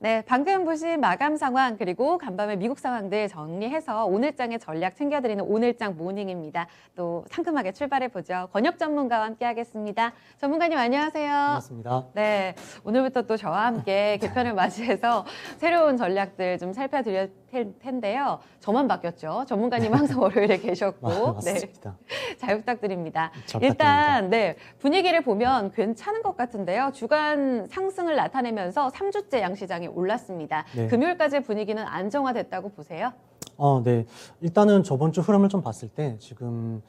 네, 방금 보신 마감 상황 그리고 간밤의 미국 상황들 정리해서 오늘장의 전략 챙겨드리는 오늘장 모닝입니다. 또 상큼하게 출발해보죠. 권혁 전문가와 함께하겠습니다. 전문가님 안녕하세요. 반갑습니다. 네, 오늘부터 또 저와 함께 개편을 맞이해서 새로운 전략들 좀 살펴드릴 텐데요. 저만 바뀌었죠. 전문가님 항상 월요일에 계셨고. 맞습니다. 네, 잘 부탁드립니다. 잘 일단 네, 분위기를 보면 괜찮은 것 같은데요. 주간 상승을 나타내면서 3주째 양시장이 올랐습니다. 네. 금요일까지 분위기는 안정화됐다고 보세요? 네. 일단은 저번 주 흐름을 좀 봤을 때 지금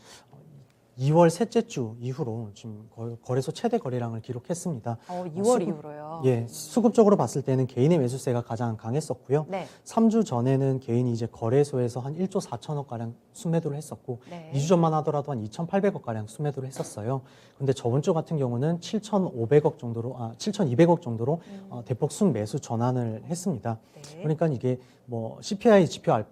2월 셋째 주 이후로 지금 거래소 최대 거래량을 기록했습니다. 2월 이후로요. 예, 수급적으로 봤을 때는 개인의 매수세가 가장 강했었고요. 네. 3주 전에는 개인이 이제 거래소에서 한 1조 4천억 가량 순매도를 했었고, 네. 2주 전만 하더라도 한 2,800억 가량 순매도를 했었어요. 근데 저번 주 같은 경우는 7,500억 정도로, 7,200억 정도로 대폭 순매수 전환을 했습니다. 네. 그러니까 이게 뭐 CPI 지표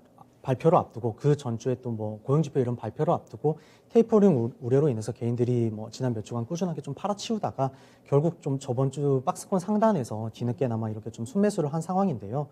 발표를 앞두고 그 전주에 또 뭐 고용지표 이런 발표를 앞두고 테이퍼링 우려로 인해서 개인들이 뭐 지난 몇 주간 꾸준하게 좀 팔아치우다가 결국 좀 저번 주 박스권 상단에서 뒤늦게나마 이렇게 좀 순매수를 한 상황인데요.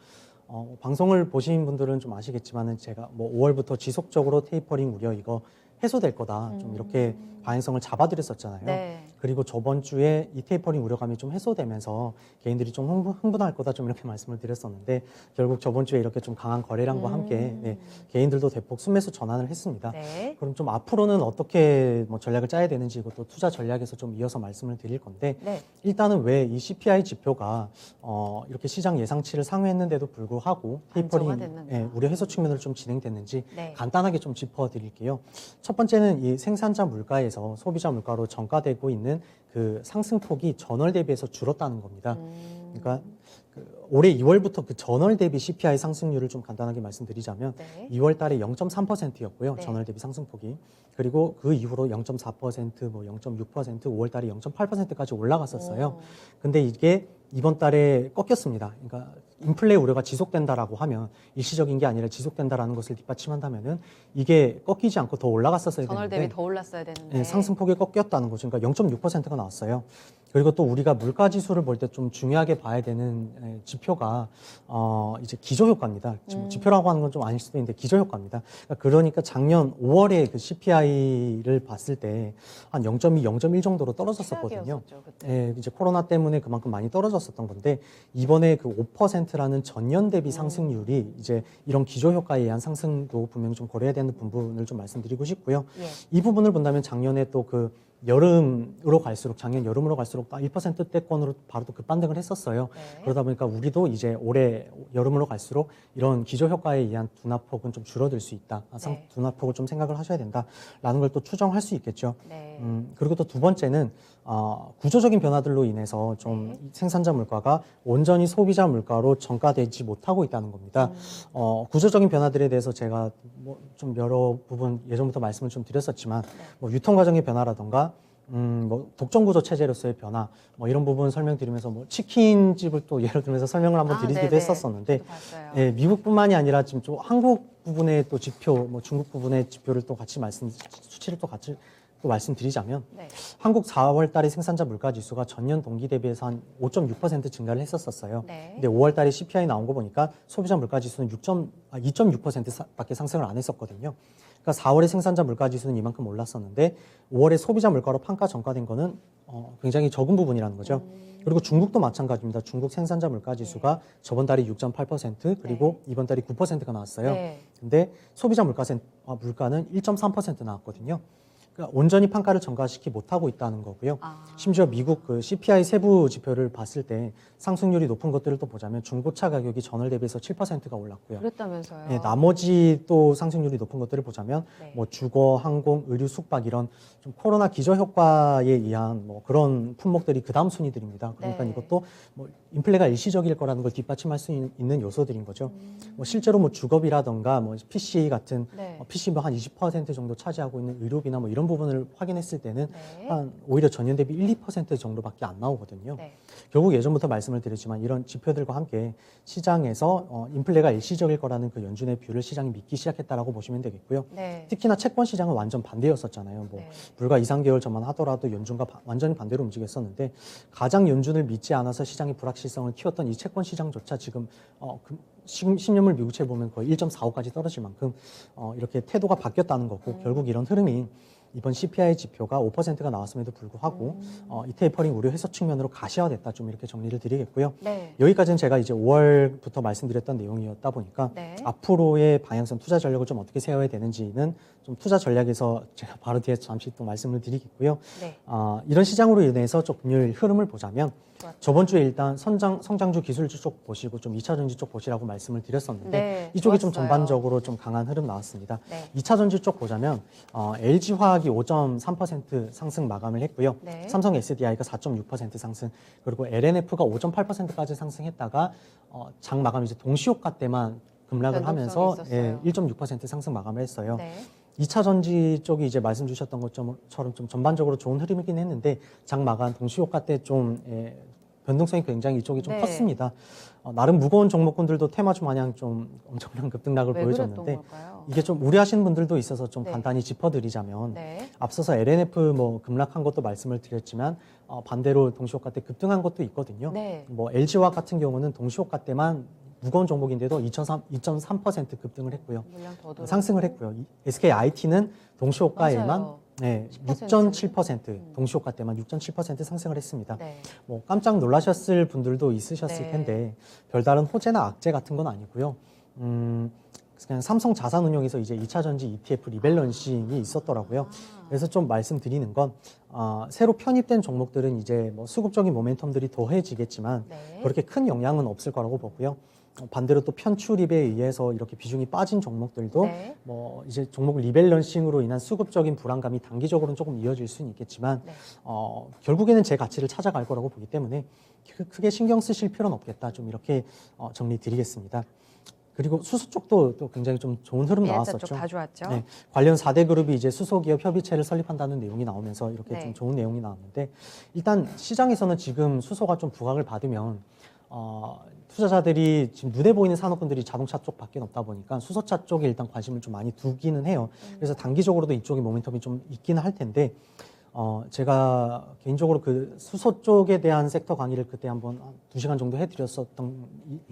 방송을 보신 분들은 좀 아시겠지만은 제가 뭐 5월부터 지속적으로 테이퍼링 우려 이거 해소될 거다 좀 이렇게 방향성을 잡아드렸었잖아요. 네. 그리고 저번 주에 이 테이퍼링 우려감이 좀 해소되면서 개인들이 좀 흥분할 거다 좀 이렇게 말씀을 드렸었는데 결국 저번 주에 이렇게 좀 강한 거래량과 함께 네, 개인들도 대폭 순매수 전환을 했습니다. 네. 그럼 좀 앞으로는 어떻게 뭐 전략을 짜야 되는지 이것도 투자 전략에서 좀 이어서 말씀을 드릴 건데 네. 일단은 왜 이 CPI 지표가 이렇게 시장 예상치를 상회했는데도 불구하고 테이퍼링 안정화됐는가. 우려 해소 측면으로 좀 진행됐는지 네. 간단하게 좀 짚어드릴게요. 첫 번째는 이 생산자 물가에서 소비자 물가로 전가되고 있는 그 상승폭이 전월 대비해서 줄었다는 겁니다. 그러니까 올해 2월부터 그 전월 대비 CPI 상승률을 좀 간단하게 말씀드리자면 네. 2월 달에 0.3%였고요. 네. 전월 대비 상승폭이. 그리고 그 이후로 0.4%, 뭐 0.6%, 5월 달에 0.8%까지 올라갔었어요. 근데 이게 이번 달에 꺾였습니다. 그러니까 인플레 우려가 지속된다라고 하면 일시적인 게 아니라 지속된다라는 것을 뒷받침한다면은 이게 꺾이지 않고 더 올라갔었어야 전월 되는데 대비 더 올랐어야 되는데. 네, 상승폭이 꺾였다는 거죠. 그러니까 0.6%가 나왔어요. 그리고 또 우리가 물가 지수를 볼 때 좀 중요하게 봐야 되는 지표가 이제 기저효과입니다. 지표라고 하는 건 좀 아닐 수도 있는데 기저효과입니다. 그러니까 작년 5월에 그 CPI를 봤을 때 한 0.2, 0.1 정도로 떨어졌었거든요. 최악이었었죠, 그때. 예, 이제 코로나 때문에 그만큼 많이 떨어졌었던 건데 이번에 그 5%라는 전년 대비 상승률이 이제 이런 기저효과에 의한 상승도 분명히 좀 고려해야 되는 부분을 좀 말씀드리고 싶고요. 예. 이 부분을 본다면 작년에 또 그 여름으로 갈수록 작년 여름으로 갈수록 1%대권으로 바로 또 급반등을 했었어요. 네. 그러다 보니까 우리도 이제 올해 여름으로 갈수록 이런 기저효과에 의한 둔화폭은 좀 줄어들 수 있다. 네. 둔화폭을 좀 생각을 하셔야 된다라는 걸 또 추정할 수 있겠죠. 네. 그리고 또 두 번째는 구조적인 변화들로 인해서 좀 생산자 물가가 온전히 소비자 물가로 전가되지 못하고 있다는 겁니다. 구조적인 변화들에 대해서 제가 뭐 좀 여러 부분 예전부터 말씀을 좀 드렸었지만 뭐 유통 과정의 변화라던가 뭐 독점 구조 체제로서의 변화 뭐 이런 부분 설명드리면서 뭐 치킨집을 또 예를 들면서 설명을 한번 드리기도 네네. 했었었는데 저도 봤어요. 예, 미국뿐만이 아니라 지금 좀 한국 부분의 또 지표, 뭐 중국 부분의 지표를 또 같이 수치를 또 같이 또 말씀드리자면 네. 한국 4월 달에 생산자 물가 지수가 전년 동기 대비해서 한 5.6% 증가를 했었어요. 네. 근데 5월 달에 CPI 나온 거 보니까 소비자 물가 지수는 2.6%밖에 상승을 안 했었거든요. 그러니까 4월에 생산자 물가 지수는 이만큼 올랐었는데 5월에 소비자 물가로 판가 전가된 거는 굉장히 적은 부분이라는 거죠. 그리고 중국도 마찬가지입니다. 중국 생산자 물가 지수가 저번 달에 6.8% 그리고 이번 달에 9%가 나왔어요. 네. 근데 소비자 물가는 1.3% 나왔거든요. 그러니까 온전히 판가를 전가시키 못하고 있다는 거고요. 심지어 미국 그 CPI 세부 지표를 봤을 때 상승률이 높은 것들을 또 보자면 중고차 가격이 전월 대비해서 7%가 올랐고요. 그랬다면서요. 네, 나머지 또 상승률이 높은 것들을 보자면 네. 뭐 주거, 항공, 의류, 숙박 이런 좀 코로나 기저 효과에 의한 뭐 그런 품목들이 그 다음 순위들입니다. 그러니까 네. 이것도 뭐 인플레가 일시적일 거라는 걸 뒷받침할 수 있는 요소들인 거죠. 뭐 실제로 뭐 주거비라던가 뭐 PC 같은 네. PC 뭐 한 20% 정도 차지하고 있는 의료비나 뭐 이런 부분을 확인했을 때는 네. 한 오히려 전년 대비 1~2% 정도밖에 안 나오거든요. 네. 결국 예전부터 말씀을 드렸지만 이런 지표들과 함께 시장에서 인플레가 일시적일 거라는 그 연준의 뷰를 시장이 믿기 시작했다라고 보시면 되겠고요. 네. 특히나 채권 시장은 완전 반대였었잖아요. 뭐 네. 불과 2~3개월 전만 하더라도 연준과 완전히 반대로 움직였었는데 가장 연준을 믿지 않아서 시장의 불확실성을 키웠던 이 채권 시장조차 지금 10년물 미국채 보면 거의 1.45까지 떨어질 만큼 이렇게 태도가 바뀌었다는 거고 결국 이런 흐름이 이번 CPI 지표가 5%가 나왔음에도 불구하고 이 테이퍼링 우려 해소 측면으로 가시화됐다 좀 이렇게 정리를 드리겠고요. 네. 여기까지는 제가 이제 5월부터 말씀드렸던 내용이었다 보니까 네. 앞으로의 방향성 투자 전략을 좀 어떻게 세워야 되는지는 좀 투자 전략에서 제가 바로 뒤에 잠시 또 말씀을 드리겠고요. 네. 이런 시장으로 인해서 좀 금요일 흐름을 보자면 좋았죠. 저번 주에 일단 성장주 기술주 쪽 보시고 좀 2차 전지 쪽 보시라고 말씀을 드렸었는데 네, 이쪽이 좀 좋았어요. 전반적으로 좀 강한 흐름 나왔습니다. 네. 2차 전지 쪽 보자면 LG화학이 5.3% 상승 마감을 했고요. 네. 삼성 SDI가 4.6% 상승, 그리고 LNF가 5.8%까지 상승했다가 장 마감 이제 동시효과 때만 급락을 하면서 변동성이 있었어요. 1.6% 상승 마감을 했어요. 네. 2차 전지 쪽이 이제 말씀 주셨던 것처럼 좀 전반적으로 좋은 흐름이긴 했는데 장 마감 동시효과 때 좀 변동성이 굉장히 이쪽이 좀 네. 컸습니다. 나름 무거운 종목군들도 테마주 마냥 좀 엄청난 급등락을 왜 보여줬는데 그랬던 걸까요? 이게 좀 우려하시는 분들도 있어서 좀 네. 간단히 짚어드리자면 네. 앞서서 LNF 뭐 급락한 것도 말씀을 드렸지만 반대로 동시효과 때 급등한 것도 있거든요. 네. 뭐 LG화학 같은 경우는 동시효과 때만 무거운 종목인데도 2.3% 급등을 했고요. 물량 더 들어오고. 상승을 했고요. SKIT는 동시효과에만 맞아요. 6.7% 동시효과 때만 6.7% 상승을 했습니다. 네. 뭐 깜짝 놀라셨을 분들도 있으셨을 네. 텐데 별다른 호재나 악재 같은 건 아니고요. 그냥 삼성 자산운용에서 이제 2차 전지 ETF 리밸런싱이 있었더라고요. 그래서 좀 말씀드리는 건 새로 편입된 종목들은 이제 뭐 수급적인 모멘텀들이 더해지겠지만 네. 그렇게 큰 영향은 없을 거라고 보고요. 반대로 또 편출입에 의해서 이렇게 비중이 빠진 종목들도 네. 뭐 이제 종목 리밸런싱으로 인한 수급적인 불안감이 단기적으로는 조금 이어질 수는 있겠지만 네. 결국에는 제 가치를 찾아갈 거라고 보기 때문에 크게 신경 쓰실 필요는 없겠다. 좀 이렇게 정리 드리겠습니다. 그리고 수소 쪽도 또 굉장히 좀 좋은 흐름 A사 나왔었죠. 쪽다 좋았죠. 네, 관련 4대 그룹이 이제 수소기업 협의체를 설립한다는 내용이 나오면서 이렇게 네. 좀 좋은 내용이 나왔는데 일단 시장에서는 지금 수소가 좀 부각을 받으면 투자자들이 지금 눈에 보이는 산업군들이 자동차 쪽밖에 없다 보니까 수소차 쪽에 일단 관심을 좀 많이 두기는 해요. 그래서 단기적으로도 이쪽에 모멘텀이 좀 있기는 할 텐데 제가 개인적으로 그 수소 쪽에 대한 섹터 강의를 그때 한번 2시간 정도 해드렸었던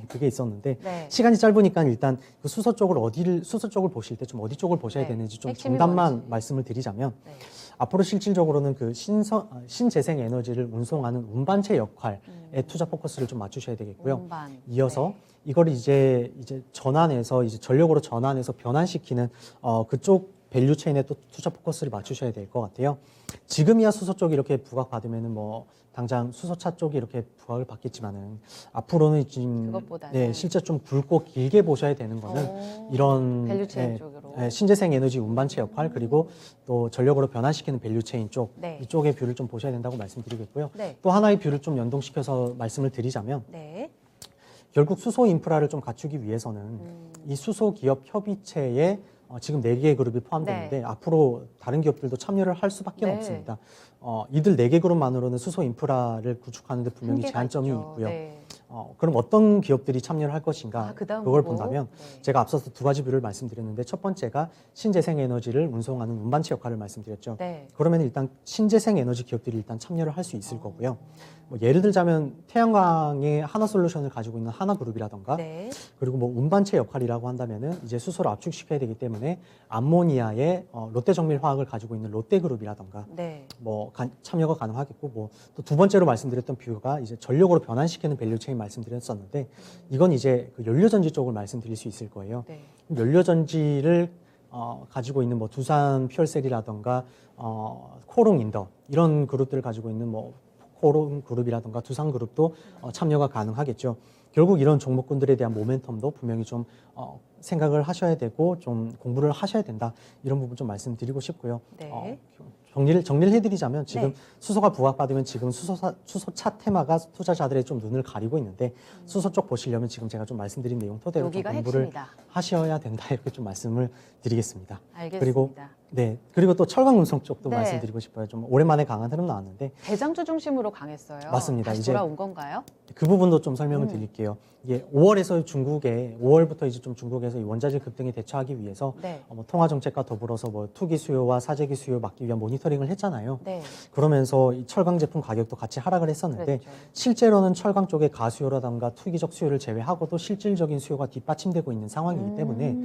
그게 있었는데 네. 시간이 짧으니까 일단 그 수소 쪽을 보실 때 좀 어디 쪽을 보셔야 네. 되는지 좀 핵심이 정답만 뭔지. 말씀을 드리자면 네. 앞으로 실질적으로는 그 신재생 에너지를 운송하는 운반체 역할에 투자 포커스를 좀 맞추셔야 되겠고요. 운반. 이어서 네. 이걸 이제 전환해서 이제 전력으로 전환해서 변환시키는 그쪽 밸류 체인에 또 투자 포커스를 맞추셔야 될 것 같아요. 지금이야 수소 쪽이 이렇게 부각받으면은 뭐 당장 수소차 쪽이 이렇게 부각을 받겠지만은 앞으로는 지금 그것보다는. 실제 좀 굵고 길게 보셔야 되는 거는 이런 밸류체인 쪽으로. 신재생 에너지 운반체 역할 그리고 또 전력으로 변환시키는 밸류체인 쪽 네. 이쪽의 뷰를 좀 보셔야 된다고 말씀드리겠고요. 네. 또 하나의 뷰를 좀 연동시켜서 말씀을 드리자면 네. 결국 수소 인프라를 좀 갖추기 위해서는 이 수소 기업 협의체에 지금 4개의 그룹이 포함되는데 네. 앞으로 다른 기업들도 참여를 할 수밖에 네. 없습니다. 이들 4개 그룹만으로는 수소 인프라를 구축하는 데 분명히 한계가 제한점이 있죠. 있고요. 네. 그럼 어떤 기업들이 참여를 할 것인가 그다음 그걸 보고? 본다면 네. 제가 앞서서 2가지 뷰를 말씀드렸는데 첫 번째가 신재생 에너지를 운송하는 운반체 역할을 말씀드렸죠. 네. 그러면 일단 신재생 에너지 기업들이 일단 참여를 할 수 있을 거고요. 뭐 예를 들자면 태양광의 하나솔루션을 가지고 있는 하나그룹이라던가 네. 그리고 뭐 운반체 역할이라고 한다면은 이제 수소를 압축시켜야 되기 때문에 암모니아의 롯데정밀화학을 가지고 있는 롯데그룹이라던가 네. 뭐 참여가 가능하겠고 뭐 또 두 번째로 말씀드렸던 뷰가 이제 전력으로 변환시키는 밸류체인 말씀드렸었는데 이건 이제 그 연료전지 쪽을 말씀드릴 수 있을 거예요. 네. 연료전지를 가지고 있는 뭐 두산 퓨얼셀이라던가 코롱 인더 이런 그룹들을 가지고 있는 뭐 코롱 그룹이라던가 두산 그룹도 참여가 가능하겠죠. 결국 이런 종목군들에 대한 모멘텀도 분명히 좀 생각을 하셔야 되고 좀 공부를 하셔야 된다. 이런 부분 좀 말씀드리고 싶고요. 네. 정리를 해드리자면 지금 네. 수소가 부각받으면 지금 수소차 테마가 투자자들의 좀 눈을 가리고 있는데 수소 쪽 보시려면 지금 제가 좀 말씀드린 내용 토대로 좀 여기가 공부를 핵심이다. 하셔야 된다. 이렇게 좀 말씀을 드리겠습니다. 알겠습니다. 그리고 네. 그리고 또 철강금속 쪽도 네. 말씀드리고 싶어요. 좀 오랜만에 강한 흐름 나왔는데 대장주 중심으로 강했어요. 맞습니다. 다시 이제 돌아온 건가요? 그 부분도 좀 설명을 드릴게요. 이게 5월부터 이제 좀 중국에서 이 원자재 급등에 대처하기 위해서 네. 뭐 통화 정책과 더불어서 뭐 투기 수요와 사재기 수요 막기 위한 모니터링을 했잖아요. 네. 그러면서 이 철강 제품 가격도 같이 하락을 했었는데 그랬죠. 실제로는 철강 쪽의 가수요라든가 투기적 수요를 제외하고도 실질적인 수요가 뒷받침되고 있는 상황이기 때문에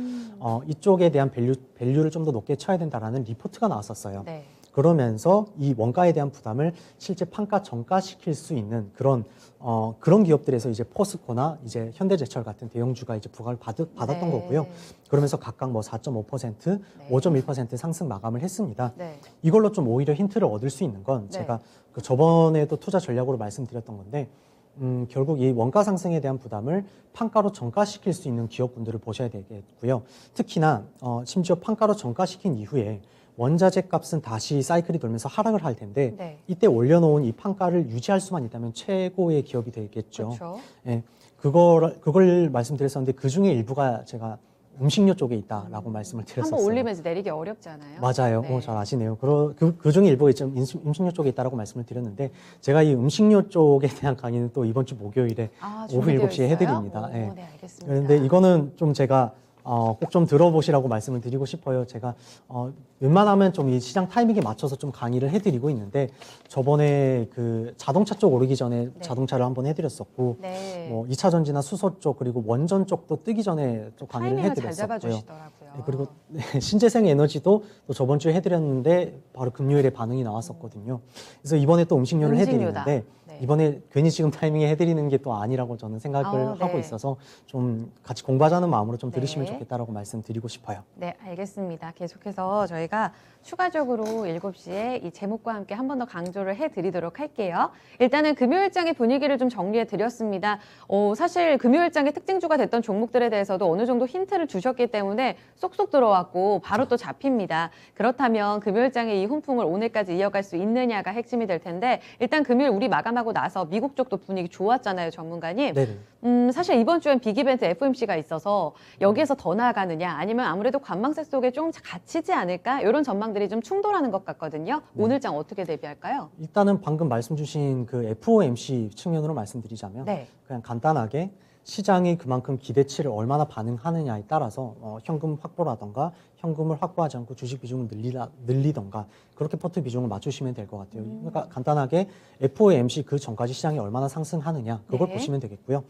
이쪽에 대한 밸류를 좀 더 높게 쳐야 된다라는 리포트가 나왔었어요. 네. 그러면서 이 원가에 대한 부담을 실제 판가 전가시킬 수 있는 그런 기업들에서 이제 포스코나 이제 현대제철 같은 대형주가 이제 부각을 받았던 네. 거고요. 그러면서 각각 뭐 4.5%, 네. 5.1% 상승 마감을 했습니다. 네. 이걸로 좀 오히려 힌트를 얻을 수 있는 건 네. 제가 그 저번에도 투자 전략으로 말씀드렸던 건데 결국 이 원가 상승에 대한 부담을 판가로 전가시킬 수 있는 기업분들을 보셔야 되겠고요. 특히나 심지어 판가로 전가시킨 이후에 원자재 값은 다시 사이클이 돌면서 하락을 할 텐데 네. 이때 올려놓은 이 판가를 유지할 수만 있다면 최고의 기업이 되겠죠. 그렇죠. 예, 그걸 말씀드렸었는데 그 중에 일부가 제가 음식료 쪽에 있다라고 말씀을 드렸었어요. 한번 올리면 이제 내리기 어렵잖아요. 맞아요. 네. 잘 아시네요. 그 중에 일부가 좀 음식료 쪽에 있다라고 말씀을 드렸는데 제가 이 음식료 쪽에 대한 강의는 또 이번 주 목요일에 오후 준비되어 7시에 있어요? 해드립니다. 오, 예. 네, 알겠습니다. 그런데 이거는 좀 제가 꼭 좀 들어보시라고 말씀을 드리고 싶어요. 제가 웬만하면 좀 이 시장 타이밍에 맞춰서 좀 강의를 해드리고 있는데 저번에 그 자동차 쪽 오르기 전에 네. 자동차를 한번 해드렸었고 네. 뭐 2차 전지나 수소 쪽 그리고 원전 쪽도 뜨기 전에 또 강의를 타이밍을 잘 해드렸었고요. 잡아주시더라고요. 네, 그리고 신재생 에너지도 또 저번 주에 해드렸는데 바로 금요일에 반응이 나왔었거든요. 그래서 이번에 또 음식료를 음식료다. 해드리는데 네. 이번에 괜히 지금 타이밍에 해드리는 게 또 아니라고 저는 생각을 네. 하고 있어서 좀 같이 공부하자는 마음으로 좀 들으시면 네. 좋겠다라고 말씀드리고 싶어요. 네, 알겠습니다. 계속해서 저희가 추가적으로 7시에 이 제목과 함께 한 번 더 강조를 해드리도록 할게요. 일단은 금요일장의 분위기를 좀 정리해드렸습니다. 사실 금요일장의 특징주가 됐던 종목들에 대해서도 어느 정도 힌트를 주셨기 때문에 쏙쏙 들어왔고 바로 또 잡힙니다. 그렇다면 금요일장의 이 훈풍을 오늘까지 이어갈 수 있느냐가 핵심이 될 텐데 일단 금요일 우리 마감하고 나서 미국 쪽도 분위기 좋았잖아요, 전문가님. 네네. 사실 이번 주엔 빅이벤트 FOMC가 있어서 여기에서 더 나아가느냐 아니면 아무래도 관망세 속에 좀 갇히지 않을까 이런 전망들이 좀 충돌하는 것 같거든요. 네. 오늘장 어떻게 대비할까요? 일단은 방금 말씀 주신 그 FOMC 측면으로 말씀드리자면 네. 그냥 간단하게 시장이 그만큼 기대치를 얼마나 반응하느냐에 따라서 현금 확보라던가 현금을 확보하지 않고 주식 비중을 늘리던가 그렇게 포트 비중을 맞추시면 될 것 같아요. 그러니까 간단하게 FOMC 그 전까지 시장이 얼마나 상승하느냐 그걸 네. 보시면 되겠고요.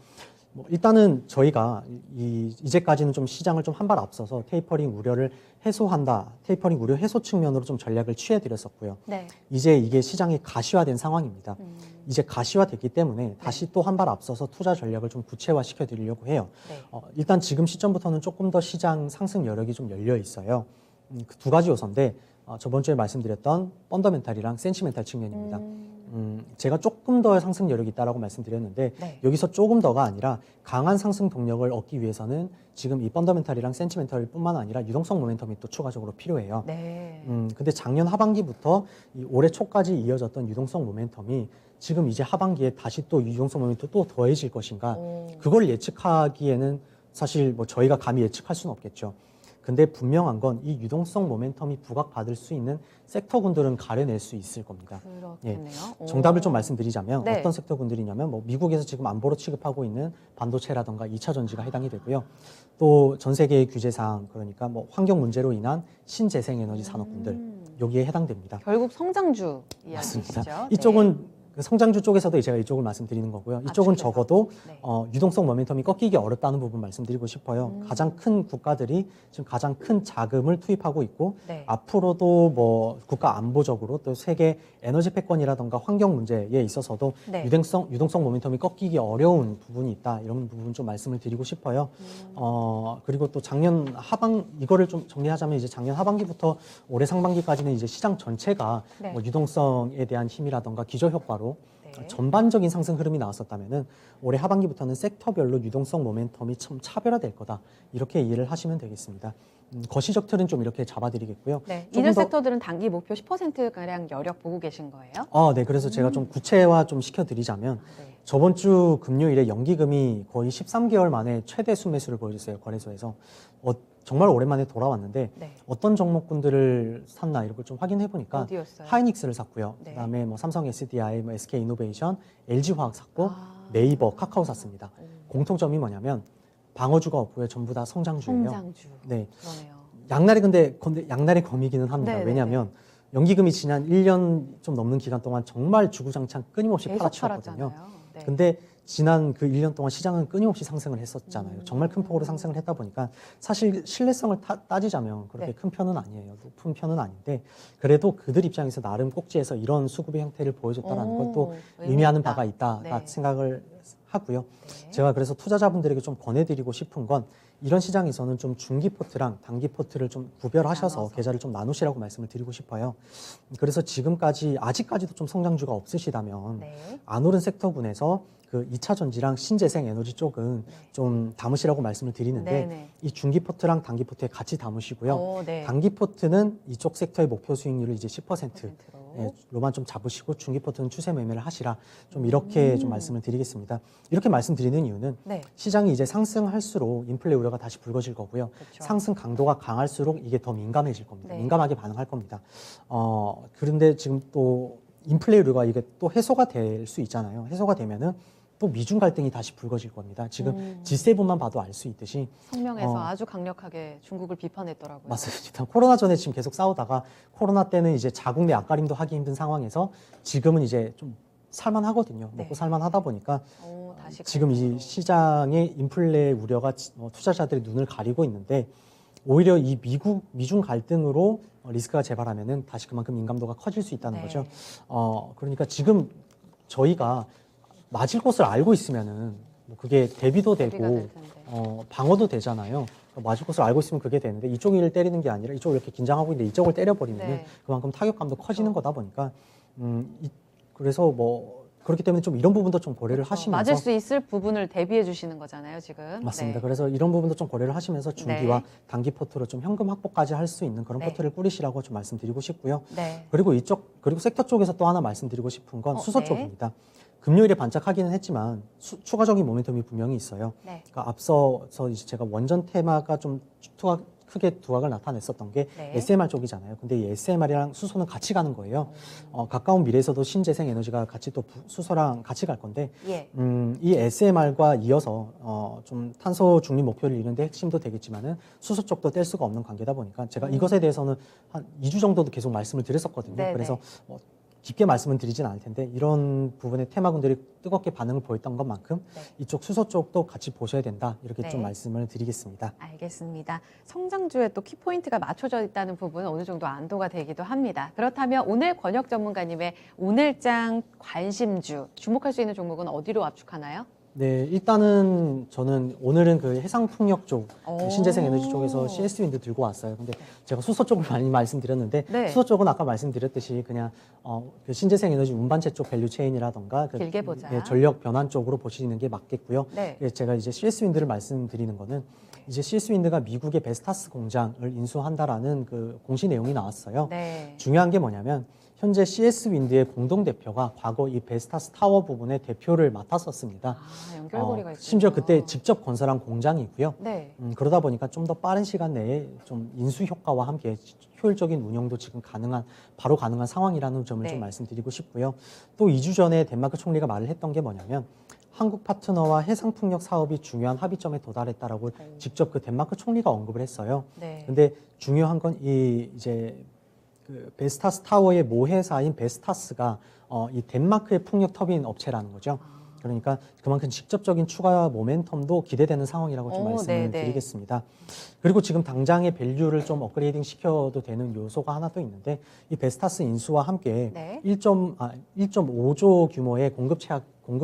일단은 저희가 이제까지는 좀 시장을 좀 한 발 앞서서 테이퍼링 우려를 해소한다, 테이퍼링 우려 해소 측면으로 좀 전략을 취해드렸었고요. 네. 이제 이게 시장이 가시화된 상황입니다. 이제 가시화됐기 때문에 다시 또 한 발 앞서서 투자 전략을 좀 구체화시켜 드리려고 해요. 네. 일단 지금 시점부터는 조금 더 시장 상승 여력이 좀 열려 있어요. 그 두 가지 요소인데 저번 주에 말씀드렸던 펀더멘탈이랑 센치멘탈 측면입니다. 제가 조금 더 상승 여력이 있다라고 말씀드렸는데 네. 여기서 조금 더가 아니라 강한 상승 동력을 얻기 위해서는 지금 이 펀더멘탈이랑 센치멘탈 뿐만 아니라 유동성 모멘텀이 또 추가적으로 필요해요. 네. 근데 작년 하반기부터 이 올해 초까지 이어졌던 유동성 모멘텀이 지금 이제 하반기에 다시 또 유동성 모멘텀이 또 더해질 것인가? 그걸 예측하기에는 사실 뭐 저희가 감히 예측할 수는 없겠죠. 근데 분명한 건 이 유동성 모멘텀이 부각받을 수 있는 섹터군들은 가려낼 수 있을 겁니다. 그렇겠네요. 정답을 좀 말씀드리자면 네. 어떤 섹터군들이냐면 뭐 미국에서 지금 안보로 취급하고 있는 반도체라든가 2차 전지가 해당이 되고요. 또 전 세계의 규제사항 그러니까 뭐 환경 문제로 인한 신재생에너지 산업군들 여기에 해당됩니다. 결국 성장주 맞습니다. 이야기시죠. 이쪽은 그 성장주 쪽에서도 제가 이쪽을 말씀드리는 거고요. 이쪽은 쪽에서. 적어도 네. 유동성 모멘텀이 꺾이기 어렵다는 부분 말씀드리고 싶어요. 가장 큰 국가들이 지금 가장 큰 자금을 투입하고 있고 네. 앞으로도 뭐 국가 안보적으로 또 세계 에너지 패권이라던가 환경 문제에 있어서도 네. 유동성 모멘텀이 꺾이기 어려운 부분이 있다. 이런 부분 좀 말씀을 드리고 싶어요. 그리고 또 작년 이거를 좀 정리하자면 이제 작년 하반기부터 올해 상반기까지는 이제 시장 전체가 네. 뭐 유동성에 대한 힘이라던가 기저 효과로 네. 전반적인 상승 흐름이 나왔었다면은 올해 하반기부터는 섹터별로 유동성 모멘텀이 참 차별화될 거다. 이렇게 이해를 하시면 되겠습니다. 거시적 틀은 좀 이렇게 잡아드리겠고요. 네. 조금 이들 더- 섹터들은 단기 목표 10%가량 여력 보고 계신 거예요? 네. 그래서 제가 좀 구체화 좀 시켜드리자면 네. 저번 주 금요일에 연기금이 거의 13개월 만에 최대 순매수를 보여줬어요. 거래소에서. 정말 오랜만에 돌아왔는데 네. 어떤 종목군들을 샀나 이런 걸 좀 확인해 보니까 어디였어요? 하이닉스를 샀고요. 네. 그다음에 뭐 삼성 SDI, 뭐 SK 이노베이션, LG화학 샀고 아. 네이버, 카카오 샀습니다. 공통점이 뭐냐면 방어주가 없고요. 전부 다 성장주예요. 성장주. 네. 그러네요. 양날의 근데 양날의 검이기는 합니다. 네네네. 왜냐하면 연기금이 지난 1년 좀 넘는 기간 동안 정말 주구장창 끊임없이 계속 팔아치웠거든요. 팔았잖아요. 네. 근데 지난 그 1년 동안 시장은 끊임없이 상승을 했었잖아요. 정말 큰 음. 폭으로 상승을 했다 보니까 사실 신뢰성을 따지자면 그렇게 네. 큰 편은 아니에요. 높은 편은 아닌데 그래도 그들 입장에서 나름 꼭지에서 이런 수급의 형태를 보여줬다라는 것도 의미하는 있다. 바가 있다 네. 생각을 하고요. 네. 제가 그래서 투자자분들에게 좀 권해드리고 싶은 건 이런 시장에서는 좀 중기 포트랑 단기 포트를 좀 구별하셔서 나눠서. 계좌를 좀 나누시라고 말씀을 드리고 싶어요. 그래서 아직까지도 좀 성장주가 없으시다면 네. 안 오른 섹터군에서 그 2차 전지랑 신재생 에너지 쪽은 네. 좀 담으시라고 말씀을 드리는데 네네. 이 중기 포트랑 단기 포트에 같이 담으시고요. 네. 단기 포트는 이쪽 섹터의 목표 수익률을 이제 10%로만 로 좀 잡으시고 중기 포트는 추세 매매를 하시라 좀 이렇게 좀 말씀을 드리겠습니다. 이렇게 말씀드리는 이유는 네. 시장이 이제 상승할수록 인플레 우려가 다시 불거질 거고요. 그렇죠. 상승 강도가 강할수록 이게 더 민감해질 겁니다. 네. 민감하게 반응할 겁니다. 그런데 지금 또 인플레 우려가 이게 또 해소가 될 수 있잖아요. 해소가 되면은 또 미중 갈등이 다시 불거질 겁니다. 지금 G7만 봐도 알 수 있듯이 성명에서 아주 강력하게 중국을 비판했더라고요. 맞습니다. 코로나 전에 지금 계속 싸우다가 코로나 때는 이제 자국 내 앞가림도 하기 힘든 상황에서 지금은 이제 좀 살만하거든요. 네. 먹고 살만하다 보니까 다시 지금 이 갈등으로. 시장의 인플레 우려가 투자자들의 눈을 가리고 있는데 오히려 이 미중 갈등으로 리스크가 재발하면은 다시 그만큼 민감도가 커질 수 있다는 네. 거죠. 그러니까 지금 저희가 맞을 곳을 알고 있으면은 뭐 그게 대비도 대비가 되고 될 텐데. 방어도 되잖아요. 맞을 곳을 알고 있으면 그게 되는데 이쪽을 때리는 게 아니라 이쪽을 이렇게 긴장하고 있는데 이쪽을 때려버리면은 네. 그만큼 타격감도 커지는 거다 보니까 그래서 뭐 그렇기 때문에 좀 이런 부분도 좀 고려를 그렇죠. 하시면서 맞을 수 있을 부분을 대비해 주시는 거잖아요, 지금. 맞습니다. 네. 그래서 이런 부분도 좀 고려를 하시면서 중기와 네. 단기 포트로 좀 현금 확보까지 할 수 있는 그런 네. 포트를 꾸리시라고 좀 말씀드리고 싶고요. 네. 그리고 그리고 섹터 쪽에서 또 하나 말씀드리고 싶은 건 수소 네. 쪽입니다. 금요일에 반짝하기는 했지만 추가적인 모멘텀이 분명히 있어요. 네. 그러니까 앞서서 이제 제가 원전 테마가 좀 크게 두각을 나타냈었던 게 네. SMR 쪽이잖아요. 근데 이 SMR이랑 수소는 같이 가는 거예요. 가까운 미래에서도 신재생 에너지가 같이 또 수소랑 같이 갈 건데 예. 이 SMR과 이어서 좀 탄소 중립 목표를 이루는데 핵심도 되겠지만은 수소 쪽도 뗄 수가 없는 관계다 보니까 제가 이것에 대해서는 한 2주 정도도 계속 말씀을 드렸었거든요. 네네. 그래서 깊게 말씀은 드리진 않을 텐데 이런 부분에 테마군들이 뜨겁게 반응을 보였던 것만큼 네. 이쪽 수소 쪽도 같이 보셔야 된다 이렇게 네. 좀 말씀을 드리겠습니다. 알겠습니다. 성장주에 또 키포인트가 맞춰져 있다는 부분은 어느 정도 안도가 되기도 합니다. 그렇다면 오늘 권혁 전문가님의 오늘장 관심주, 주목할 수 있는 종목은 어디로 압축하나요? 네, 일단은 저는 오늘은 그 해상풍력 쪽, 오. 신재생 에너지 쪽에서 CS 윈드 들고 왔어요. 근데 제가 수소 쪽을 많이 말씀드렸는데 네. 수소 쪽은 아까 말씀드렸듯이 그냥 그 신재생 에너지 운반체 쪽 밸류 체인이라던가 그 길게 보자. 전력 변환 쪽으로 보시는 게 맞겠고요. 네. 제가 이제 CS 윈드를 말씀드리는 거는 이제 CS 윈드가 미국의 베스타스 공장을 인수한다라는 그 공시 내용이 나왔어요. 네. 중요한 게 뭐냐면 현재 CS 윈드의 공동 대표가 과거 이 베스타스 타워 부분의 대표를 맡았었습니다. 연결고리가 있군요. 심지어 그때 직접 건설한 공장이고요. 네. 그러다 보니까 좀 더 빠른 시간 내에 좀 인수 효과와 함께 효율적인 운영도 지금 바로 가능한 상황이라는 점을 네. 좀 말씀드리고 싶고요. 또 2주 전에 덴마크 총리가 말을 했던 게 뭐냐면 한국 파트너와 해상풍력 사업이 중요한 합의점에 도달했다라고 직접 그 덴마크 총리가 언급을 했어요. 네. 근데 중요한 건 이제 그 베스타스 타워의 모회사인 베스타스가 이 덴마크의 풍력 터빈 업체라는 거죠. 그러니까 그만큼 직접적인 추가 모멘텀도 기대되는 상황이라고 좀 말씀을 네네. 드리겠습니다. 그리고 지금 당장의 밸류를 좀 업그레이딩 시켜도 되는 요소가 하나 또 있는데 이 베스타스 인수와 함께 네. 1.5조 규모의 공급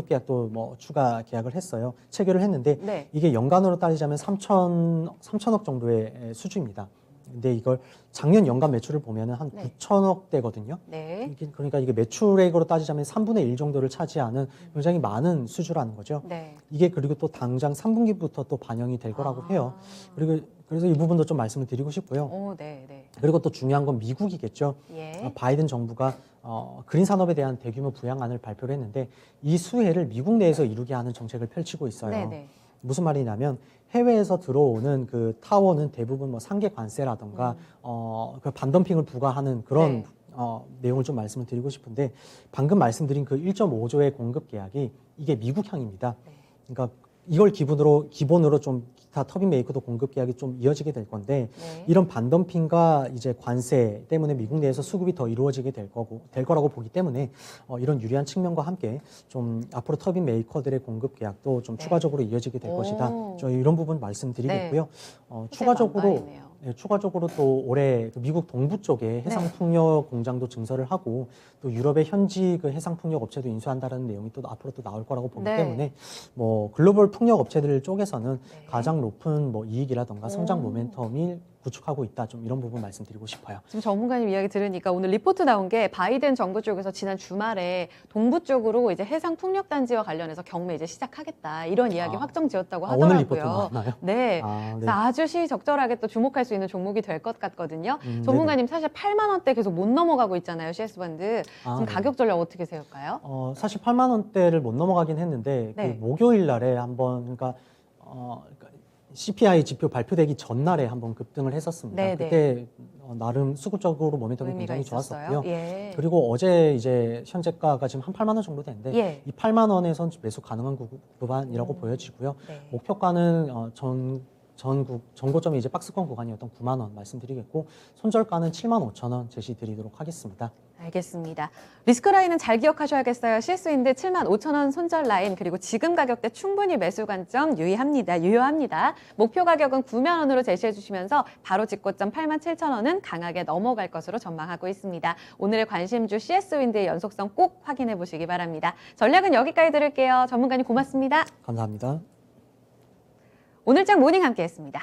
계약도 뭐 추가 계약을 했어요. 체결을 했는데 네. 이게 연간으로 따지자면 3천억 정도의 수주입니다. 근데 이걸 작년 연간 매출을 보면은 한 네. 9천억 대거든요. 네. 그러니까 이게 매출액으로 따지자면 3분의 1 정도를 차지하는 굉장히 많은 수주라는 거죠. 네. 이게 그리고 또 당장 3분기부터 또 반영이 될 거라고 해요. 그래서 이 부분도 좀 말씀을 드리고 싶고요. 네, 네. 그리고 또 중요한 건 미국이겠죠. 예. 바이든 정부가 그린 산업에 대한 대규모 부양안을 발표를 했는데 이 수혜를 미국 내에서 이루게 하는 정책을 펼치고 있어요. 네, 네. 무슨 말이냐면 해외에서 들어오는 그 타워는 대부분 뭐 상계 관세라던가 그 반덤핑을 부과하는 그런 네. 내용을 좀 말씀을 드리고 싶은데 방금 말씀드린 그 1.5조의 공급 계약이 이게 미국향입니다. 네. 그러니까 이걸 기본으로 좀 기타 터빈 메이커도 공급 계약이 좀 이어지게 될 건데 네. 이런 반덤핑과 이제 관세 때문에 미국 내에서 수급이 더 이루어지게 될 거라고 보기 때문에 이런 유리한 측면과 함께 좀 앞으로 터빈 메이커들의 공급 계약도 좀 네. 추가적으로 이어지게 될 오. 것이다. 저 이런 부분 말씀드리겠고요. 추가적으로 만바이네요. 네, 추가적으로 또 올해 그 미국 동부 쪽에 해상풍력 공장도 증설을 하고 또 유럽의 현지 그 해상풍력 업체도 인수한다는 내용이 또 앞으로 또 나올 거라고 보기 네. 때문에 뭐 글로벌 풍력 업체들 쪽에서는 네. 가장 높은 뭐 이익이라던가 성장 오. 모멘텀이 구축하고 있다. 좀 이런 부분 말씀드리고 싶어요. 지금 전문가님 이야기 들으니까 오늘 리포트 나온 게 바이든 정부 쪽에서 지난 주말에 동부 쪽으로 이제 해상 풍력 단지와 관련해서 경매 이제 시작하겠다 이런 이야기 확정 지었다고 하더라고요. 오늘 리포트 나왔나요? 네. 네. 그래서 아주 시적절하게 또 주목할 수 있는 종목이 될 것 같거든요. 네네. 전문가님 사실 8만 원대 계속 못 넘어가고 있잖아요. CS 밴드. 지금 네. 가격 전략 어떻게 세울까요? 사실 8만 원대를 못 넘어가긴 했는데 네. 그 목요일 날에 한번 그러니까 CPI 지표 발표되기 전날에 한번 급등을 했었습니다. 네네. 그때 나름 수급적으로 모멘텀이 의미가 굉장히 있었어요. 좋았었고요. 예. 그리고 어제 이제 현재가가 지금 한 8만 원 정도 되는데 예. 이 8만 원에선 매수 가능한 구간이라고 보여지고요. 네. 목표가는 전고점이 이제 박스권 구간이었던 9만 원 말씀드리겠고 손절가는 7만 5천 원 제시드리도록 하겠습니다. 알겠습니다. 리스크 라인은 잘 기억하셔야겠어요. 실수인데 7만 5천 원 손절 라인 그리고 지금 가격대 충분히 매수 관점 유효합니다. 목표 가격은 9만 원으로 제시해 주시면서 바로 직고점 8만 7천 원은 강하게 넘어갈 것으로 전망하고 있습니다. 오늘의 관심주 CS윈드의 연속성 꼭 확인해 보시기 바랍니다. 전략은 여기까지 들을게요. 전문가님 고맙습니다. 감사합니다. 오늘장 모닝 함께했습니다.